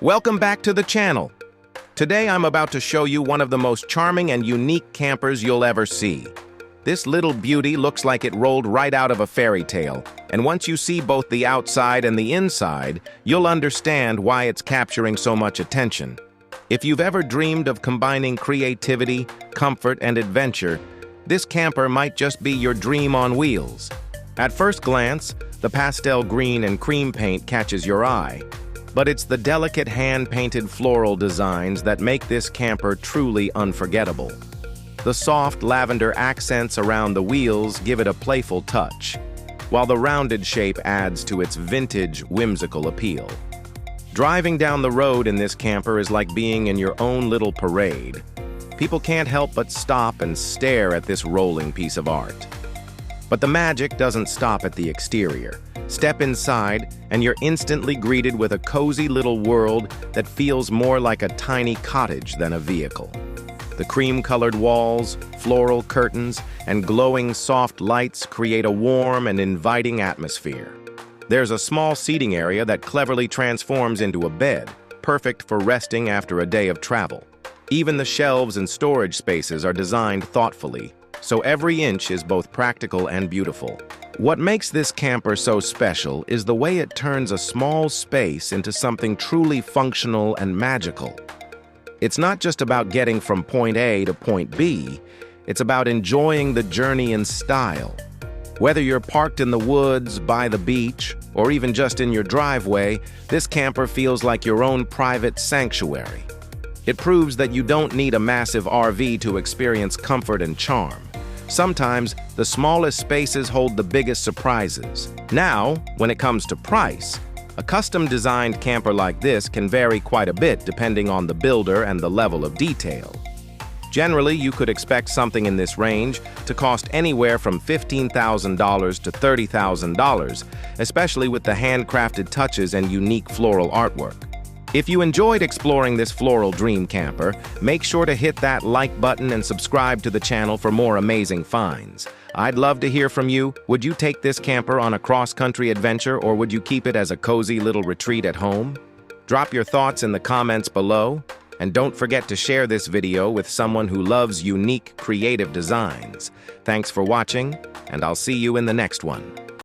Welcome back to the channel. Today I'm about to show you one of the most charming and unique campers you'll ever see. This little beauty looks like it rolled right out of a fairy tale, and once you see both the outside and the inside, you'll understand why it's capturing so much attention. If you've ever dreamed of combining creativity, comfort, and adventure, this camper might just be your dream on wheels. At first glance, the pastel green and cream paint catches your eye, but it's the delicate hand-painted floral designs that make this camper truly unforgettable. The soft lavender accents around the wheels give it a playful touch, while the rounded shape adds to its vintage, whimsical appeal. Driving down the road in this camper is like being in your own little parade. People can't help but stop and stare at this rolling piece of art. But the magic doesn't stop at the exterior. Step inside, and you're instantly greeted with a cozy little world that feels more like a tiny cottage than a vehicle. The cream-colored walls, floral curtains, and glowing soft lights create a warm and inviting atmosphere. There's a small seating area that cleverly transforms into a bed, perfect for resting after a day of travel. Even the shelves and storage spaces are designed thoughtfully, so every inch is both practical and beautiful. What makes this camper so special is the way it turns a small space into something truly functional and magical. It's not just about getting from point A to point B, it's about enjoying the journey in style. Whether you're parked in the woods, by the beach, or even just in your driveway, this camper feels like your own private sanctuary. It proves that you don't need a massive RV to experience comfort and charm. Sometimes, the smallest spaces hold the biggest surprises. Now, when it comes to price, a custom-designed camper like this can vary quite a bit depending on the builder and the level of detail. Generally, you could expect something in this range to cost anywhere from $15,000 to $30,000, especially with the handcrafted touches and unique floral artwork. If you enjoyed exploring this floral dream camper, make sure to hit that like button and subscribe to the channel for more amazing finds. I'd love to hear from you. Would you take this camper on a cross-country adventure, or would you keep it as a cozy little retreat at home? Drop your thoughts in the comments below, and don't forget to share this video with someone who loves unique, creative designs. Thanks for watching, and I'll see you in the next one.